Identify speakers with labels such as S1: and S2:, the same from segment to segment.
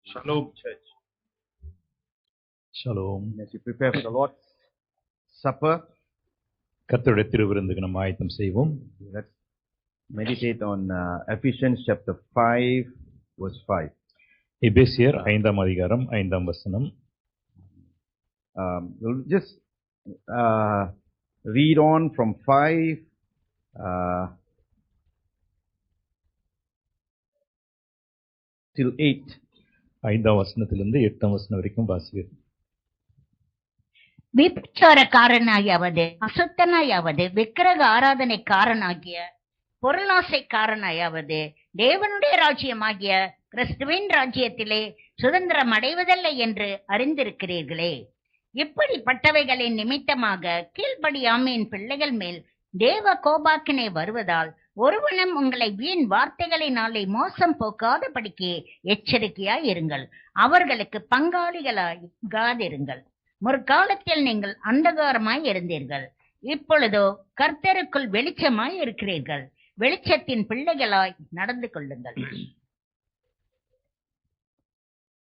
S1: Shalom, church.
S2: Shalom.
S1: As you prepare for the Lord's Supper,
S2: கர்த்தருடைய திருவிருந்துக்கு நம்ம ஆயத்தம் செய்வோம்.
S1: let's meditate on Ephesians chapter 5, verse 5.
S2: எபேசியர் 5ஆம் அதிகாரம் 5ஆம் வசனம்.
S1: We'll just read on from 5 till 8.
S2: 5ஆம் வசனத்திலிருந்து 8ஆம் வசனம் வரைக்கும் வாசிக்கிறோம்.
S3: விபச்சாரக்காரனாயாவது அசுத்தனாயாவது விக்கிரக ஆராதனைக்காரனாகிய பொருளாசைக்காரனாயாவது தேவனுடைய ராஜ்யமாகிய கிறிஸ்துவின் ராஜ்யத்திலே சுதந்திரம் அடைவதில்லை என்று அறிந்திருக்கிறீர்களே. இப்படிப்பட்டவைகளின் நிமித்தமாக கீழ்ப்படியாமையின் பிள்ளைகள் மேல் தேவ கோபாக்கினை வருவதால் ஒருவனும் உங்களை வீண் வார்த்தைகளினாலே மோசம் போக்காதபடிக்கு எச்சரிக்கையாய் இருங்கள். அவர்களுக்கு பங்காளிகளாகாதிருங்கள். முற்காலத்தில் நீங்கள் அந்தகாரமாய் இருந்தீர்கள், இப்பொழுதோ கர்த்தருக்குள் வெளிச்சமாய் இருக்கிறீர்கள். வெளிச்சத்தின் பிள்ளைகளாய் நடந்து கொள்ளுங்கள்.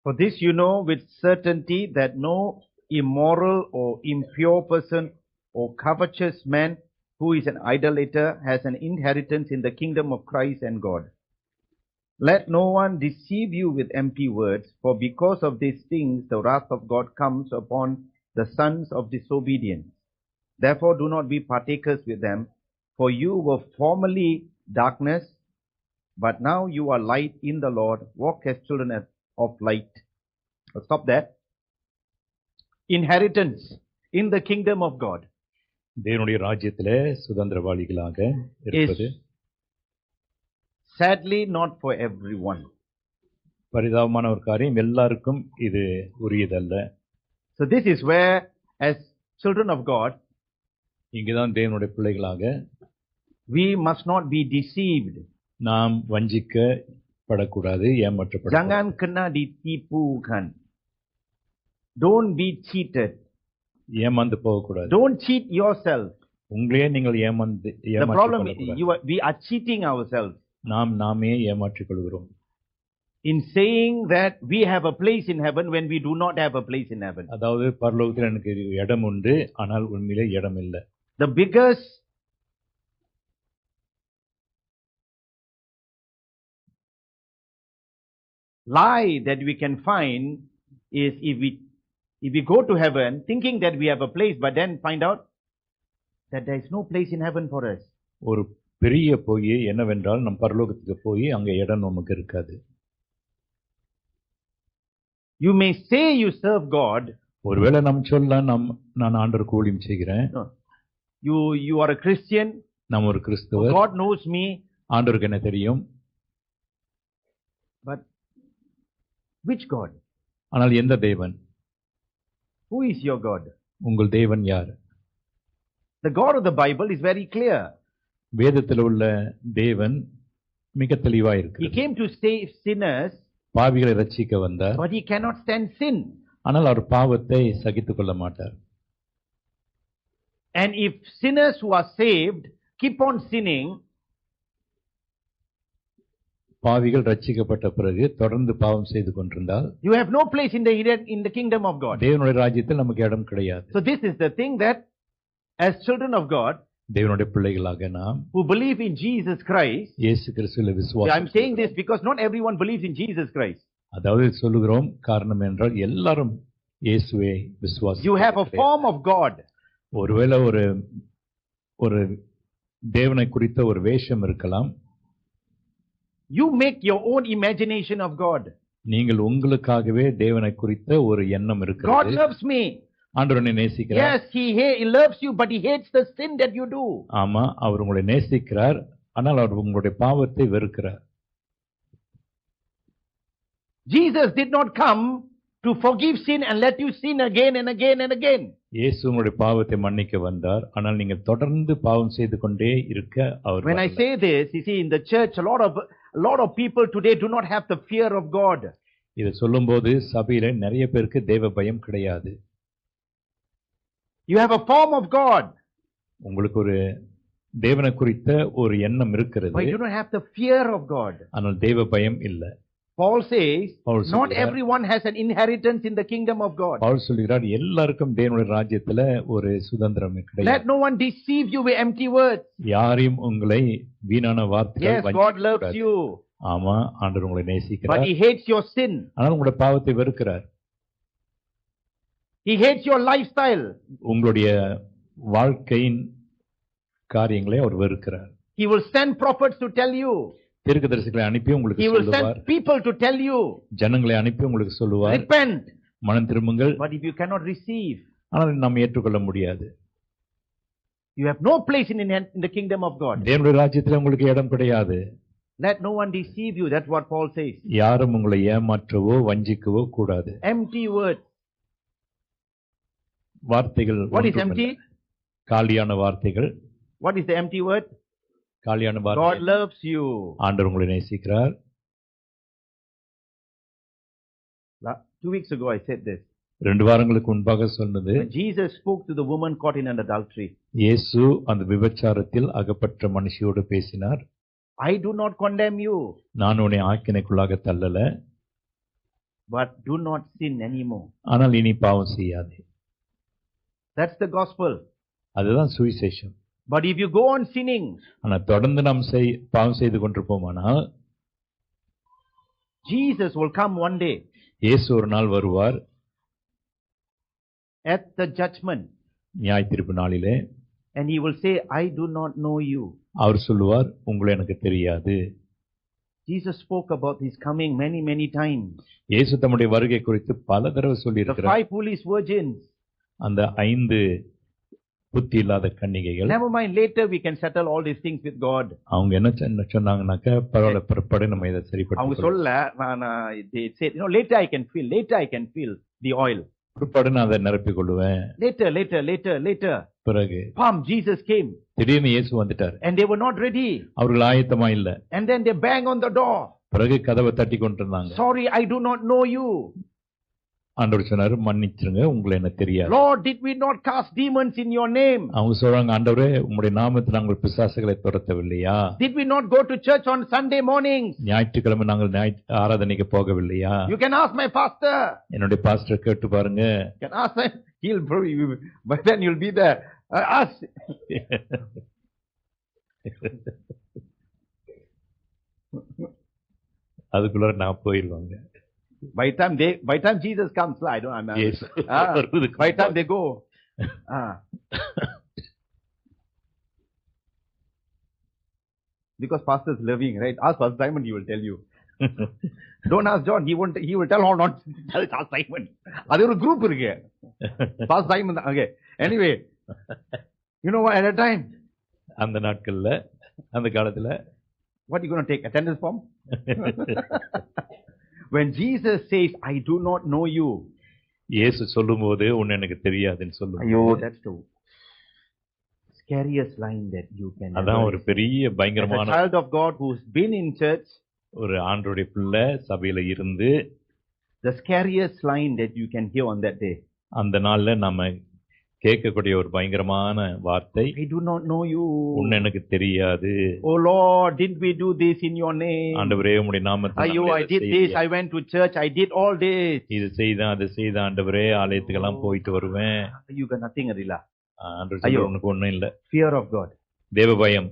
S1: For this you know with certainty that no immoral or impure person or covetous man who is an idolater has an inheritance in the kingdom of Christ and God. Let no one deceive you with empty words, for because of these things the wrath of God comes upon the sons of disobedience. Therefore do not be partakers with them, for you were formerly darkness, but now you are light in the Lord. Walk as children of light. I'll stop there. Inheritance in the kingdom of God
S2: தேவனுடைய ராஜ்யத்திலே சுதந்திரவாளிகளாக இருப்பது
S1: is sadly not for everyone.
S2: பரிதாபமான ஒரு காரியம், எல்லாருக்கும் இது உரியதல்ல.
S1: So this is where, as children of God,
S2: இங்குதான் தேவனுடைய பிள்ளைகளாக
S1: we must not be deceived.
S2: நாம் வஞ்சிக்கப்படக்கூடாது, ஏமாற்றப்படக்கூடாது.
S1: Jangan kena ditipukan. Don't be cheated.
S2: ஏமாந்து போகக்கூடாது.
S1: Don't cheat yourself.
S2: உங்களையே நீங்கள்
S1: The problem is we are cheating ourselves
S2: நாமே ஏமாற்றிக் கொள்கிறோம்.
S1: in saying that we have a place in heaven when we do not have a place in heaven.
S2: அதாவது பரலோகத்தில் எனக்கு இடம் உண்டு, ஆனால் உண்மையிலே இடம் இல்லை.
S1: The biggest lie that we can find is if we go to heaven thinking that we have a place, but then find out that there is no place in heaven for us.
S2: ஒரு பெரிய பொய் என்னவென்றால், நம் பரலோகத்துக்கு போய் அங்க இடம் நமக்கு இருக்காது.
S1: You may say you serve God.
S2: ஒருவேளை நாம் சொல்லலாம், நான் ஆண்டவருக்கு ஊழியம் செய்கிறேன்,
S1: No. You are a Christian.
S2: நாம் ஒரு கிறிஸ்தவர்,
S1: God knows me.
S2: ஆண்டவருக்கு என்ன தெரியும்.
S1: But which God?
S2: ஆனால் எந்த தேவன்?
S1: Who is your God?
S2: உங்கள் தேவன் யார்?
S1: The God of the Bible is very clear.
S2: வேதத்தில் உள்ள தேவன் மிக தெளிவா
S1: He
S2: இருக்கு.
S1: came to save sinners,
S2: பாவிகளை ரட்சிக்க வந்தார்,
S1: but he cannot stand sin.
S2: ஆனால் அவர் பாவத்தை சகித்துக் கொள்ள மாட்டார்.
S1: And if sinners who are saved keep on sinning,
S2: பாவிகள் ரட்சிக்கப்பட்ட பிறகு தொடர்ந்து பாவம் செய்து கொண்டிருந்தால்
S1: you have no place in the kingdom of God.
S2: தேவனுடைய ராஜ்யத்தில் நமக்கு இடம் கிடையாது.
S1: So this is the thing that as children of God
S2: தேவனுடைய பிள்ளைகளாக நாம்
S1: who believe in Jesus Christ,
S2: இயேசு கிறிஸ்துவிலே
S1: I'm
S2: விசுவாசம்,
S1: saying this because not everyone believes in Jesus Christ.
S2: அதாவது சொல்லுகிறோம் காரணம் என்றால் எல்லாரும் இயேசுவை விசுவாசி.
S1: You have a form of God.
S2: ஒருவேளை ஒரு தேவனை குறித்த ஒரு வேஷம் இருக்கலாம்.
S1: You make your own imagination of God.
S2: நீங்கள் உங்களுக்காகவே தேவனை குறித்த ஒரு எண்ணம்
S1: God
S2: இருக்கிறது.
S1: loves me.
S2: ஆண்டவர் என்னை நேசிக்கிறார்.
S1: Yes, he loves you, but he hates the sin that you do.
S2: ஆமா, அவர் உங்களை நேசிக்கிறார், ஆனால் அவர் உங்களுடைய பாவத்தை வெறுக்கிறார்.
S1: Jesus did not come to forgive sin and let you sin again and again and again.
S2: இயேசு உங்களுடைய பாவத்தை மன்னிக்க வந்தார், ஆனால் நீங்க தொடர்ந்து பாவம் செய்து கொண்டே இருக்க அவர்
S1: When I
S2: வரல.
S1: say this, you see, in the church, a lot of people today do not have the fear of God.
S2: இதை சொல்லும்போது சபையில நிறைய பேருக்கு தேவ பயம் கிடையாது.
S1: You have a form of God,
S2: உங்களுக்கு ஒரு தேவனை குறித்த ஒரு எண்ணம் இருக்கிறது,
S1: but you don't have the fear of God.
S2: ஆனால் தேவ பயம் இல்லை.
S1: Paul says,
S2: Paul
S1: not
S2: சொல்கிறார்,
S1: everyone has an inheritance in the kingdom of God.
S2: Pavul சொல்கிறார், எல்லாருக்கும் தேவனுடைய ராஜ்யத்துல ஒரு சுதந்திரம்
S1: Let
S2: கிடையாது.
S1: no one deceive you with empty words.
S2: யாரையும் உங்களை வீணான வார்த்தைகள்
S1: Yes, God
S2: வஞ்சிக்க
S1: loves
S2: கூடாது.
S1: you,
S2: ஆமா, ஆண்டவர் உங்களை
S1: but
S2: நேசிக்கிறார்.
S1: He hates your sin.
S2: ஆனால் உங்களுடைய பாவத்தை வெறுக்கிறார்.
S1: He hates your lifestyle.
S2: உங்களுடைய வாழ்க்கையின் காரியங்களை அவர் வெறுக்கிறார்.
S1: He will send prophets to tell you.
S2: தீர்க்கதரிசிகளை அனுப்பி உங்களுக்கு
S1: He will
S2: சொல்லுவார்.
S1: send people to tell you.
S2: ஜனங்களை அனுப்பி உங்களுக்கு சொல்லுவார்,
S1: Repent.
S2: மனம் திரும்புங்கள்.
S1: But if you cannot receive,
S2: ஆனால் நாம் ஏற்றுக்கொள்ள முடியாது.
S1: you have no place in the kingdom of God.
S2: தேவனுடைய ராஜ்யத்தில் உங்களுக்கு இடம் கிடையாது.
S1: Let no one deceive you. That's what Paul says.
S2: யாரும் உங்களை ஏமாற்றவோ வஞ்சிக்கவோ கூடாது.
S1: Empty words.
S2: வார்த்தைகள்
S1: What is
S2: ஒன்றுமில்லை.
S1: empty?
S2: காலியான வார்த்தைகள்.
S1: What is the empty word?
S2: காலியான
S1: God
S2: வார்த்தை.
S1: loves you.
S2: ஆண்டவர் உங்களை நேசிக்கிறார்.
S1: 2 weeks ago I said this.
S2: 2 வாரங்களுக்கு முன்பாக சொன்னது,
S1: When Jesus spoke to the woman caught in an adultery,
S2: இயேசு அந்த விபச்சாரத்தில் அகப்பட்ட மனுஷியோடு பேசினார்.
S1: I do not condemn you,
S2: நான் உன்னை ஆக்கினைக்குள்ளாக தள்ளல,
S1: but do not sin anymore.
S2: ஆனால் இனி பாவம் செய்யாதே.
S1: That's the gospel.
S2: அதுதான் சுவிசேஷம்.
S1: But if you go on sinning,
S2: ஆனா தொடர்ந்து நாம் பாவம் செய்து கொண்டிருப்போமானால்,
S1: Jesus will come one day
S2: இயேசு ஒரு நாள் வருவார்
S1: at the judgment,
S2: நியாய தீர்ப்பு நாளிலே.
S1: and He will say, I do not know you.
S2: அவர் சொல்லுவார், உங்களை எனக்கு தெரியாது.
S1: Jesus spoke about His coming many, many times.
S2: இயேசு தம்முடைய வருகை குறித்து பல தடவை சொல்லி
S1: The
S2: இருக்கிறார்.
S1: 5 foolish virgins.
S2: அந்த 5 புத்தி இல்லாத கன்னிகைகள்,
S1: Never mind, later we can settle all these things with God.
S2: அவங்க என்ன சொன்னாங்கன்னாக்க, பரவாயில்ல, பிற்பாடு நம்ம இதை
S1: அவங்க
S2: சரிப்படுத்த,
S1: சொல்ல they said, later I can feel the oil.
S2: பிற்பாடு நான் அதை நிரப்பிக் கொள்ளுவேன்.
S1: Later.
S2: பிறகு
S1: Jesus came
S2: திடீர்னு இயேசு வந்துட்டார்.
S1: and they were not ready.
S2: அவர்கள் ஆயத்தமா இல்ல.
S1: And then they bang on the door.
S2: பிறகு கதவை தட்டி கொண்டிருந்தாங்க.
S1: Sorry, I do not know you.
S2: ஆண்டவர் சொன்னாரு, மன்னிச்சிருங்க, உங்களை எனக்கு தெரியாது.
S1: Lord, did we not cast demons in your name?
S2: அவங்க சொல்றாங்க, ஆண்டவரே, உம்முடைய நாமத்தில் நாங்கள் பிசாசுகளை துரத்தவில்லையா?
S1: Did we not go to church on Sunday mornings?
S2: ஞாயிற்றுக்கிழமை நாங்கள் ஆராதனைக்கு போகவில்லையா?
S1: You can ask my pastor.
S2: என்னுடைய பாஸ்டர் கேட்டு பாருங்க.
S1: You can ask him. He'll probably, but then you'll be there. Ask.
S2: அதுக்குள்ள நான் போயிடுவாங்க.
S1: By the time Jesus comes, I don't know.
S2: Yes.
S1: By the time they go. Because pastor is loving, right? Ask Pastor Simon, he will tell you. Don't ask John, he will tell all not. Ask Simon. அது ஒரு group இருக்கு. Pastor Simon, okay. Anyway, you know what, at a time,
S2: அந்த நாட்கள்ல, அந்த காலத்துல,
S1: what you going to take? Attendance form? When Jesus says, I do not know you.
S2: இயேசு சொல்லும்போது உன்னை எனக்கு தெரியாதுன்னு சொல்லுவாங்க.
S1: Ayo, that's the scariest line that you can ever
S2: அதான் ஒரு பெரிய
S1: As a
S2: பயங்கரமான
S1: child of God who's been in church,
S2: ஒரு ஆண்டவருடைய பிள்ளை சபையில இருந்து,
S1: the scariest line that you can hear on that day.
S2: அந்த நாள்ல நம்ம கேட்கக்கூடிய ஒரு பயங்கரமான வார்த்தை,
S1: I do not know you.
S2: உன்னை எனக்கு தெரியாது.
S1: Oh Lord, didn't we do this in your name?
S2: ஆண்டவரே, உம்முடைய நாமத்தில்
S1: Ayo,
S2: நாங்கள்
S1: I
S2: இதை
S1: did this,
S2: செய்தோம்.
S1: I went to church, I did all this.
S2: இது செய்தான், அது செய்தான் ஆண்டவரே, ஆலயத்துக்கெல்லாம் போயிட்டு வருவேன்.
S1: You got nothing, Arila.
S2: ஆண்டவர் சொல்ற, உனக்கு ஒண்ணும் இல்ல.
S1: Fear of God.
S2: தேவ பயம்.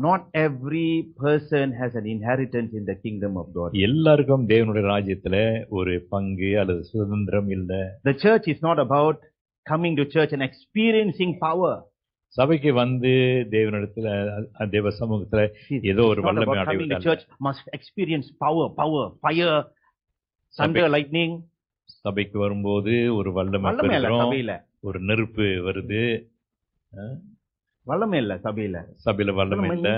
S1: Not every person has an inheritance in the kingdom of God.
S2: எல்லாருக்கும் தேவனுடைய ராஜ்யத்துல ஒரு பங்கு அல்லது சுதந்திரம் இல்ல.
S1: The church is not about coming to church and experiencing power.
S2: சபைக்கு வந்து தேவனிடத்துல, தேவ சமூகத்துல ஏதோ ஒரு
S1: It's not
S2: வல்லமை
S1: about coming to
S2: அடைவதல்ல.
S1: church must experience power, fire, thunder, lightning.
S2: சபைக்கு வரும்போது ஒரு வல்லமை
S1: வல்லமை இல்ல
S2: பெறுகிறோம்,
S1: சபையில.
S2: ஒரு நெருப்பு வருது.
S1: வல்லமை இல்ல சபையில.
S2: சபையில வல்லமை இல்ல.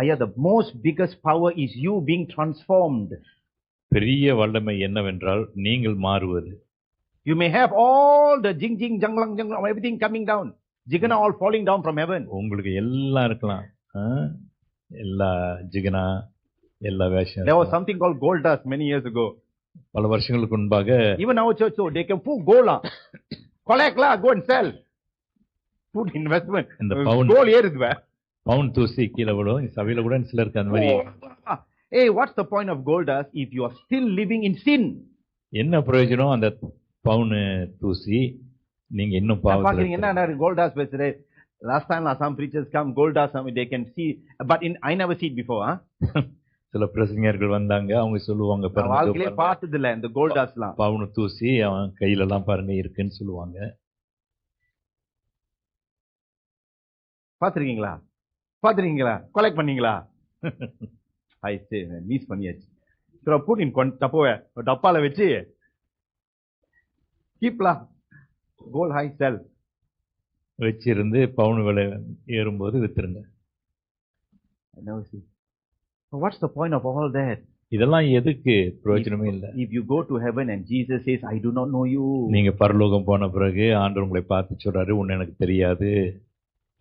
S1: ஐயா, the most biggest power is you being transformed.
S2: பெரிய வல்லமை என்னவென்றால் நீங்கள் மாறுவது.
S1: You may have all the jing janglang everything coming down, jigana all falling down from heaven.
S2: உங்களுக்கு எல்லாம் இருக்கலாம், எல்லா ஜிகனா, எல்லா வேஷம்.
S1: There was something called gold dust many years ago.
S2: பல வருஷங்களுக்கு முன்பாக,
S1: even our church, so they can put gold la, collect la, go and sell, put investment.
S2: இந்த பவுன்
S1: gold ஏறுதுவே.
S2: பவுன் தூசி கீழே விடும். சபையில கூட சிலருக்கு அந்த மாதிரி.
S1: Hey, what's the point of gold dust if you are still living in sin?
S2: என்ன பிரயோஜனம் அந்த பவுன் தூசி, நீங்க இன்னும்
S1: பாக்குறீங்க என்ன
S2: பாவத்துல.
S1: gold dust பேசுறே. Last time some preachers come, gold dust, they can see, but I never see it before.
S2: சில பிரசங்கர்கள் வந்தாங்க, அவங்க சொல்லுவாங்க
S1: வாழ்க்கையிலே
S2: பாருங்க
S1: பார்த்தது இல்ல இந்த gold dust எல்லாம்.
S2: பவுன் தூசி அவன் கையில எல்லாம் பாருங்க இருக்குன்னு சொல்லுவாங்க.
S1: பாத்துறீங்களா கலெக்ட் பண்ணீங்களா? I say மிஸ் பண்ணியாச்சு. சோ put in டப்பாவை டப்பால வச்சு கீப்லா gold high sell
S2: வச்சிருந்து பவுன் விலை ஏறும்போது வித்துருங்க.
S1: I never see. So what's the point of all that?
S2: இதெல்லாம் எதுக்கு பிரயோஜனமே இல்ல.
S1: If you go to heaven and Jesus says, I do not know you.
S2: நீங்க பரலோகம் போன பிறகு ஆண்டவர் உங்களை பார்த்து சொல்றாரு, உன்னை எனக்கு தெரியாது.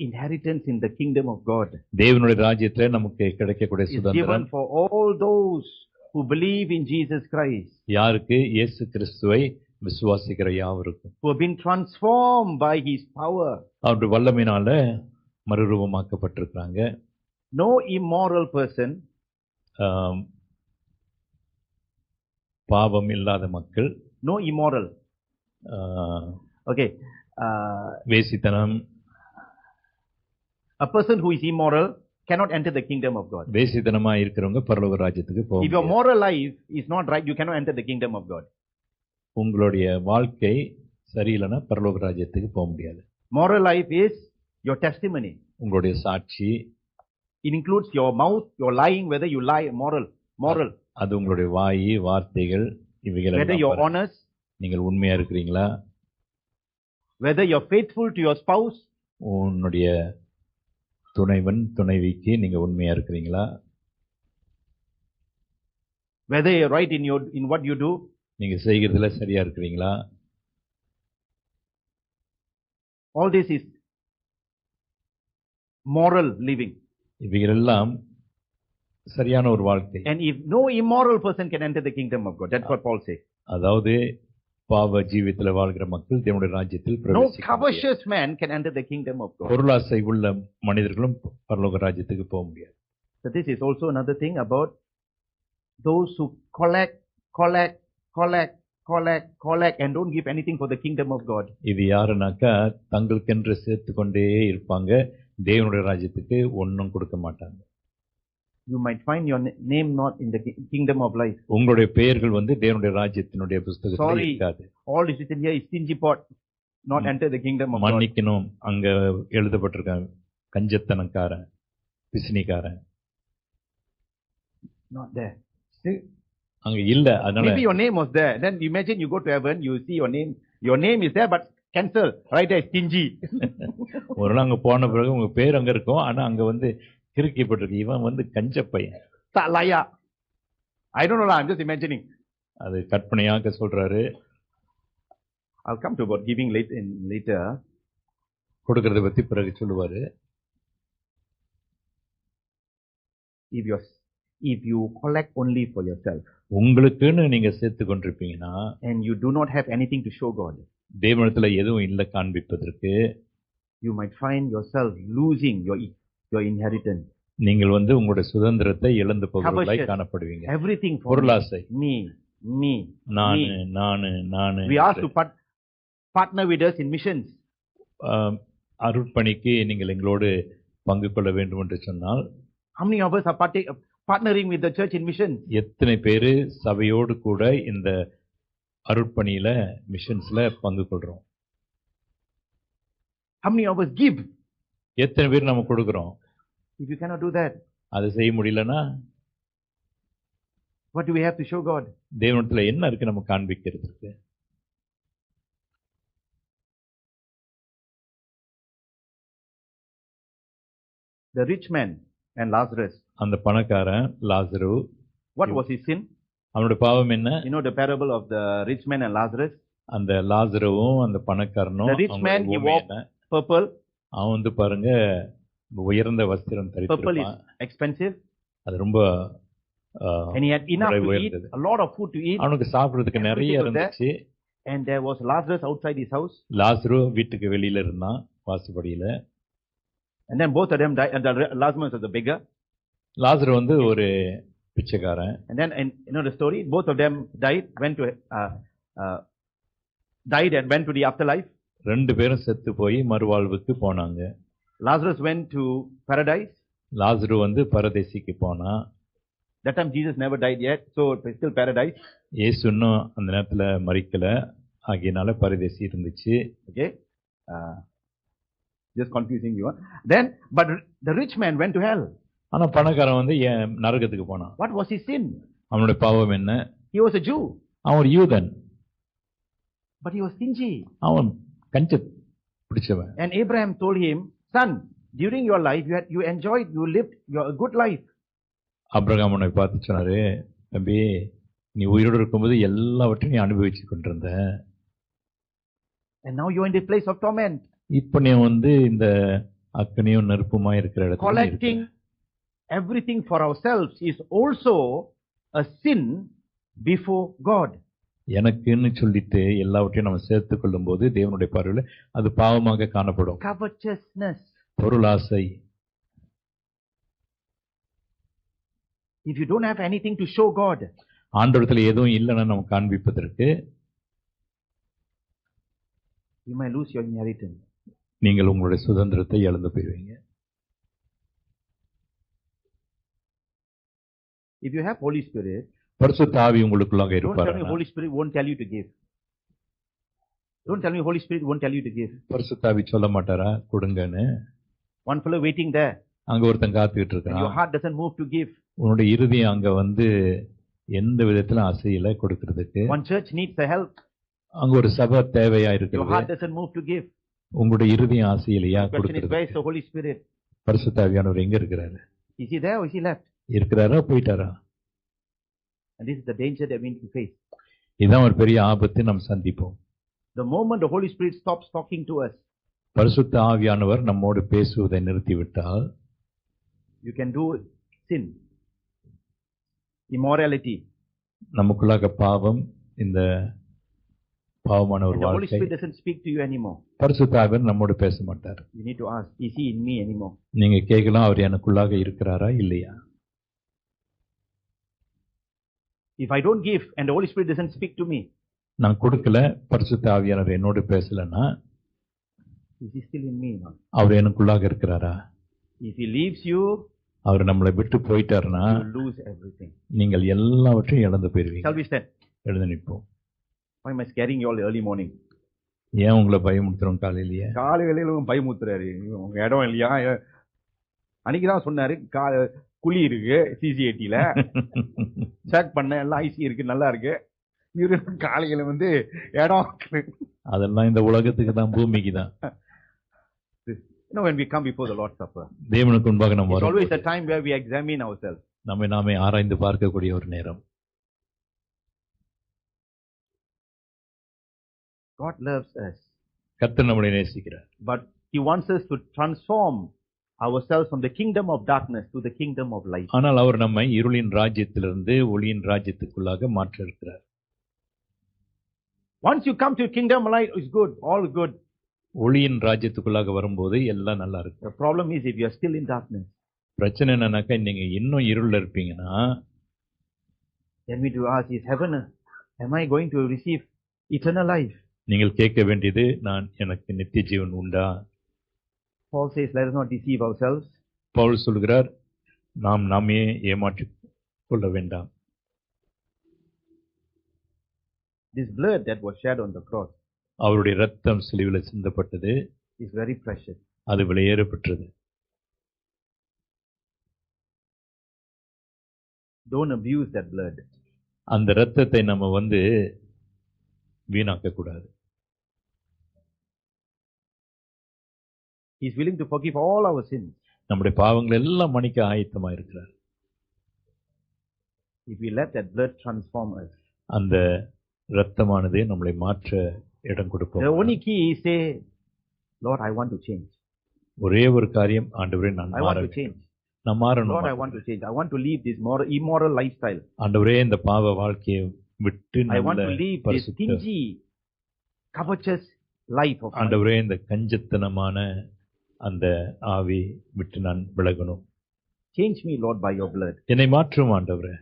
S1: Inheritance in the kingdom of God
S2: தேவனுடைய ராஜ்யத்துல நமக்கு கிடைக்கக்கூடிய
S1: is given
S2: சுதந்திரம்
S1: for all those who believe in Jesus Christ,
S2: யாருக்கு? இயேசு கிறிஸ்துவை விசுவாசிக்கிற யாவருக்கும்,
S1: who have been transformed by His power.
S2: அவருடைய வல்லமையினால மறுரூபமாக்கப்பட்டிருக்கிறாங்க.
S1: No immoral person,
S2: பாவம் இல்லாத மக்கள்,
S1: no immoral. Okay,
S2: வேசித்தனம்,
S1: a person who is immoral cannot enter the kingdom of God.
S2: வேசித்தனமா இருக்கிறவங்க பரலோக ராஜ்யத்துக்கு போக
S1: If your
S2: முடியாது.
S1: moral life is not right, you cannot enter the kingdom of God.
S2: உங்களுடைய வாழ்க்கை சரியில்லைன்னா பரலோக ராஜ்யத்துக்கு போக முடியாது.
S1: Moral life is your testimony.
S2: உங்களுடைய சாட்சி,
S1: It includes your mouth, your lying, whether you lie, moral,
S2: அது உங்களுடைய வாய், வார்த்தைகள், இவைகள்
S1: whether
S2: எல்லாம்
S1: you're
S2: பாருங்க.
S1: honest,
S2: நீங்கள் உண்மையா இருக்கிறீங்களா,
S1: whether you're faithful to your spouse,
S2: உன்னுடைய துணைவன் துணைவிக்கு நீங்க உண்மையா இருக்கிறீங்களா,
S1: whether you're right in what you do,
S2: நீங்க செய்கிறதுல சரியா இருக்கிறீங்களா.
S1: all this is moral living.
S2: இவைகள் எல்லாம் சரியான ஒரு வாழ்க்கை.
S1: And if no immoral person can enter the kingdom of God, that's what Paul says.
S2: அதாவது பாவ ஜீவியத்துல வாழ்கிற மக்கள் தேவனுடைய ராஜ்யத்தில்
S1: No
S2: பிரவேசிக்க முடியாது.
S1: covetous man can enter the kingdom of God.
S2: பொருளாசை உள்ள மனிதர்களும் பரலோக ராஜ்யத்துக்கு போக முடியாது.
S1: So this is also another thing about those who collect and don't give anything for the kingdom of God.
S2: இது யாருனாக்கா தங்களுக்கென்று சேர்த்து கொண்டே இருப்பாங்க, தேவனுடைய ராஜ்யத்துக்கு ஒன்னும் கொடுக்க மாட்டாங்க.
S1: You might find your name not in the kingdom of life.
S2: உங்களுடைய பெயர்கள் தேவனுடைய ராஜ்யத்தினுடைய புத்தகத்தில்
S1: Sorry,
S2: இருக்காது.
S1: all is written here is stingy pot, not enter the kingdom of God.
S2: மன்னிக்கணும், அங்க எழுதப்பட்டிருக்காங்க கஞ்சத்தனக்காரன், பிசினிக்காரன்,
S1: Not there. See?
S2: அங்க இல்ல. அதனால
S1: Maybe your name was there. Then imagine you go to heaven, you see your name. Your name is there, but cancel. Right there, stingy.
S2: ஒரு நாள் அங்க போன பிறகு உங்க பேர் அங்க இருக்கும், ஆனா அங்க கிறுக்கிப்பட்டிருக்கு, இவன் கஞ்ச பையன்.
S1: Talaya. I don't know. I'm just imagining.
S2: அது கற்பனையாக சொல்றாரு.
S1: I'll come to about giving later.
S2: கொடுக்கறத பத்தி பிறகு சொல்லுவாரு.
S1: If you collect only for yourself
S2: உங்களுக்குன்னு நீங்க சேர்த்து கொண்டிருப்பீங்கன்னா,
S1: and you do not have anything to show God,
S2: தேவனிடத்துல எதுவும் இல்ல காண்பிப்பதற்கு,
S1: you might find yourself losing your inheritance.
S2: நீங்கள் உங்களுடைய சுதந்திரத்தை இழந்து போகிறவர்களாய் காணப்படுவீங்க.
S1: Everything for
S2: பொருளாசை,
S1: me.
S2: நானு.
S1: We asked to partner with us in missions.
S2: அருட்பணிக்கு நீங்கள் எங்களோடு பங்கு கொள்ள வேண்டும் என்று சொன்னால்,
S1: how many of us are partnering with the church in missions?
S2: எத்தனை பேரு சபையோடு கூட இந்த அருட்பணியில மிஷன்ஸ்ல பங்கு கொள்றோம்?
S1: How many of us give?
S2: எத்தனை பேர் நம்ம கொடுக்கிறோம்?
S1: If you cannot do that,
S2: அது செய்ய முடியலன்னா
S1: what do we have to show God?
S2: தேவனிடத்துல என்ன இருக்கு நம்ம காண்பிக்கிறதுக்கு?
S1: The rich man and Lazarus.
S2: அந்த பணக்காரன் லாசரு,
S1: What was his sin?
S2: அவனுடைய பாவம் என்ன?
S1: You know the parable of the rich man and Lazarus?
S2: அந்த லாசருவும் அந்த பணக்காரனும்,
S1: The rich man, he wore purple.
S2: அவன் பாருங்க உயர்ந்த வஸ்திரம்
S1: Purple is
S2: தரித்திருப்பான்.
S1: expensive.
S2: அது ரொம்ப
S1: And he had enough to eat, a lot of food to eat.
S2: அவனுக்கு சாப்பிடுறதுக்கு நிறைய இருந்துச்சு.
S1: And there was Lazarus outside his house.
S2: லாசரு வீட்டுக்கு வெளியில இருந்தான், வாசப்படியில.
S1: And then both of them died, and Lazarus was the beggar.
S2: லாசரு வந்து ஒரு பிச்சைக்காரன்.
S1: And then, and you know the story, both of them died and went to the afterlife.
S2: ரெண்டு பேரும் செத்து போய் மறுவாழ்வுக்கு போனாங்க.
S1: Lazarus went to paradise.
S2: லாசரு வந்து பரதேசிக்கு போனா.
S1: That time Jesus never died yet, so it's still paradise.
S2: இயேசு இன்னும் அந்த நேரத்துல மரிக்கல, ஆகையினால பரதேசி இருந்துச்சு.
S1: Okay, just confusing you. Then, but the rich man went to hell.
S2: ஆனா பணக்காரன் வந்து நரகத்துக்கு போனான்.
S1: What was his sin?
S2: அவனுடைய பாவம் என்ன?
S1: He was a Jew.
S2: அவன் ஒரு யூதன்.
S1: But he was stingy.
S2: அவன் கஞ்ச பிடிச்சவன்.
S1: And Abraham told him, son, during your life you enjoyed, you lived your good life.
S2: Abraham அவனை பார்த்து சொன்னாரு, தம்பி நீ உயிரோடு இருக்கும்போது எல்லாவற்றையும் நீ அனுபவிச்சு கொண்டிருந்த.
S1: And now you are in the place of torment.
S2: இப்ப நீ வந்து இந்த அக்னியும் நெருப்புமா இருக்கிற இடத்துல
S1: collecting everything for ourselves is also a sin before God.
S2: எனக்குன்னு சொல்லிட்டு எல்லாவற்றையும் நம்ம சேர்த்துக் கொள்ளும் போது தேவனுடைய பார்வையில் அது பாவமாக காணப்படும்.
S1: Covetousness.
S2: பொருளாசை.
S1: If you don't have anything to show God,
S2: ஆண்டவரத்தில் எதுவும் இல்லைன்னு நம்ம காண்பிப்பதற்கு,
S1: you might lose your inheritance.
S2: நீங்கள் உங்களுடைய சுதந்திரத்தை இழந்து போய்வீங்க.
S1: If you have Holy Spirit,
S2: பரிசுத்த ஆவி உங்களுக்குள்ளாக
S1: don't tell me
S2: இருப்பார்.
S1: Holy Spirit won't tell you to give. Don't tell me Holy Spirit won't tell you to give.
S2: பரிசுத்த ஆவி சொல்ல மாட்டாரா கொடுங்கன்னு?
S1: One fellow waiting there,
S2: அங்க ஒருத்தன் காத்துக்கிட்டு
S1: and your
S2: இருக்கான்.
S1: heart doesn't move to give.
S2: உன்னுடைய இருதயம் அங்க வந்து எந்த விதத்திலும் அசையில கொடுக்கிறதுக்கு.
S1: One church needs the help.
S2: அங்க ஒரு சபை தேவையா
S1: Your
S2: இருக்கிறது.
S1: heart doesn't move to give.
S2: உங்களுடைய இருதயம் ஆசையிலையா
S1: The question is, where is
S2: கொடுக்கிறது?
S1: the Holy Spirit?
S2: பரிசுத்த ஆவியானவர் எங்க இருக்கிறாரு?
S1: Is he there or is he left?
S2: இருக்கிறாரா போயிட்டாரா?
S1: And this is the danger that we need to face.
S2: இதான் ஒரு பெரிய ஆபத்து நாம் சந்திப்போம்.
S1: The moment the Holy Spirit stops talking to us,
S2: பரிசுத்த ஆவியானவர் நம்மோடு பேசுவதை நிறுத்திவிட்டால்,
S1: you can do sin, immorality.
S2: நமக்குள்ளாக பாவம், இந்த பாவமான ஒரு
S1: The Holy
S2: வாழ்க்கை.
S1: Spirit doesn't speak to you anymore.
S2: பரிசுத்த ஆவியானவர் நம்மோடு பேச மாட்டார்.
S1: You need to ask, is he in me anymore?
S2: நீங்க கேட்கலாம், அவர் எனக்குள்ளாக இருக்கிறாரா இல்லையா?
S1: If I don't give and the Holy Spirit doesn't speak to me,
S2: நான் கொடுக்கல, பரிசுத்த ஆவியானவர் என்னோடு பேசலன்னா,
S1: is he still in me now?
S2: அவர் எனக்குள்ளாக இருக்கிறாரா?
S1: If he leaves you,
S2: அவர் நம்மளை விட்டு போயிட்டாருன்னா
S1: you lose everything.
S2: நீங்கள் எல்லாவற்றையும் இழந்து போயிருவீங்க.
S1: Shall we stand?
S2: எழுந்து நிற்போம்.
S1: Why am I scaring you all early morning?
S2: ஏன் உங்களை பயமுறுத்துறோம் காலையிலேயே?
S1: காலையில பயமுத்துறாரு. உங்க இடம் இல்லையா? அன்னைக்குதான் சொன்னாரு, குழி இருக்கு சிசிஐடில, செக் பண்ண எல்லாம் ஐசி இருக்கு, நல்லா இருக்கு. இவரு காலையில வந்து இடம்,
S2: அதெல்லாம் இந்த உலகத்துக்கு தான், பூமிக்கு தான்.
S1: when we come before the Lord's Supper,
S2: தேவனுக்கு முன்பாக நம்ம
S1: it's
S2: வரும்
S1: always a time where we examine ourselves.
S2: நம்மை நாமே ஆராய்ந்து பார்க்கக்கூடிய ஒரு நேரம்.
S1: God loves us,
S2: கர்த்தர் நம்மை நேசிக்கிறார்.
S1: but He wants us to transform ourselves from the kingdom of darkness to the kingdom of light.
S2: ஆனால் அவர் நம்மை இருளின் ராஜ்யத்திலிருந்து ஒளியின் ராஜ்யத்துக்குள்ளாக மாற்ற இருக்கிறார்.
S1: Once you come to kingdom of light, it's good, all good.
S2: ஒளியின் ராஜ்யத்துக்குள்ளாக வரும்போது எல்லாம் நல்லா இருக்கு.
S1: The problem is if you are still in darkness,
S2: பிரச்சனை என்னன்னாக்கா, நீங்க இன்னும் இருள்ல இருப்பீங்கன்னா,
S1: then we do ask, is heaven, am I going to receive eternal life?
S2: நீங்கள் கேட்க வேண்டியது, நான் எனக்கு நித்திய ஜீவன் உண்டா?
S1: Paul says, let us not deceive ourselves.
S2: Pavul சொல்கிறார், நாம் நாமே ஏமாற்றிக் கொள்ள வேண்டாம்.
S1: This blood that was shed on the cross
S2: அவருடைய ரத்தம் சிலுவையில் சிந்தப்பட்டது,
S1: is very precious.
S2: அது விலையேறப்பெற்றது.
S1: Don't abuse that blood.
S2: அந்த ரத்தத்தை நம்ம வந்து வீணாக்க கூடாது.
S1: He is willing to forgive all our sins.
S2: நம்முடைய பாவங்கள் எல்லாம் மன்னிக்க ஆயத்தமா இருக்கிறார்.
S1: If we let that blood transform us.
S2: அந்த ரத்தமானது நம்மளை மாற்ற இடம் கொடுக்கும்.
S1: The only key is say, Lord, I want to change.
S2: ஒரே ஒரு காரியம், ஆண்டவரே நான்
S1: I want to
S2: மாறணும்.
S1: change.
S2: நான் மாறணும்.
S1: Lord, I want to change. I want to leave this immoral lifestyle.
S2: ஆண்டவரே இந்த பாவ வாழ்க்கையை விட்டு
S1: I want
S2: நல்ல
S1: to leave this
S2: பரிசுத்த,
S1: stingy, covetous life of mine.
S2: ஆண்டவரே இந்த கஞ்சத்தனமான அந்த ஆவி விட்டு நான் விலகணும்.
S1: Change me, Lord, by your blood.
S2: என்னை மாற்றும் ஆண்டவரே.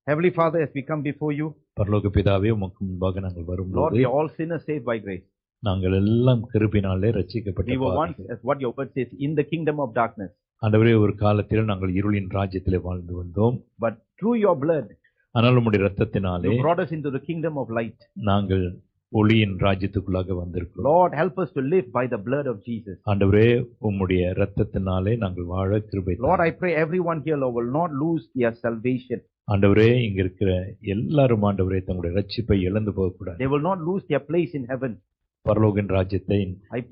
S1: Heavenly Father, as we come before you,
S2: பரலோக பிதாவே, உமக்கு முன்பாக நாங்கள்
S1: Lord,
S2: வரும்போது
S1: we are all sinners saved by grace.
S2: நாங்கள் எல்லாம் கிருபையினாலே ரட்சிக்கப்பட்ட
S1: We were once,
S2: பாவிகள்.
S1: as what your word says, in the kingdom of darkness.
S2: ஆண்டவரே, ஒரு காலத்தில் நாங்கள் இருளின் ராஜ்யத்திலே வாழ்ந்து வந்தோம்.
S1: But through your blood,
S2: ஆனால் உம்முடைய இரத்தத்தினாலே
S1: you brought us into the kingdom of light.
S2: நாங்கள் ஒளியின் ராஜ்யத்துக்குள்ளாக வந்திருக்கிறோம்.
S1: Lord, help us to live by the blood of Jesus.
S2: ஆண்டவரே, உம்முடைய இரத்தத்தினாலே நாங்கள் வாழ கிருபை தாரும்.
S1: Lord, I pray everyone here, Lord, will not lose their salvation.
S2: ஆண்டவரே, இங்க இருக்கிற எல்லாரும் ஆண்டவரே தங்களுடைய ரட்சிப்பை இழந்து போகக்கூடாது.
S1: They will not lose their place in heaven.
S2: பரலோகின் ராஜ்யத்தை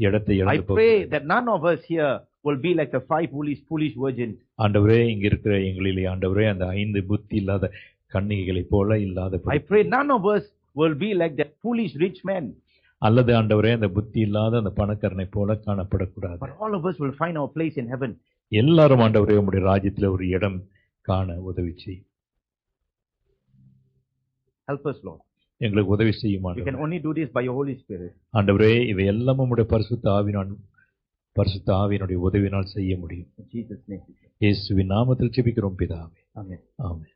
S2: இடத்தை
S1: I
S2: இழந்து
S1: pray
S2: போக.
S1: that none of us here will be like the 5 foolish virgins.
S2: ஆண்டவரே, இங்க இருக்கிற எங்களிலே ஆண்டவரே அந்த 5 புத்தி இல்லாத கன்னிகைகளைப் போல இல்லாத
S1: I pray none of us will be like that foolish rich man.
S2: அல்லது ஆண்டவரே அந்த புத்தி இல்லாத அந்த பணக்காரனை போல காணப்படக்கூடாது.
S1: But all of us will find our place in heaven.
S2: எல்லாரும் ஆண்டவரே உம்முடைய ராஜ்யத்தில் ஒரு இடம் காண உதவி செய்.
S1: Help us, Lord.
S2: எங்களுக்கு உதவி செய்யும்
S1: You can
S2: ஆண்டவரே.
S1: only do this by your Holy Spirit.
S2: ஆண்டவரே, இவை எல்லாம் உம்முடைய பரிசுத்த ஆவியினுடைய உதவியினால் செய்ய முடியும்.
S1: In Jesus' name.
S2: இயேசுவின் நாமத்தில் ஜெபிக்கிறோம் பிதாவே.
S1: Amen.
S2: ஆமென்.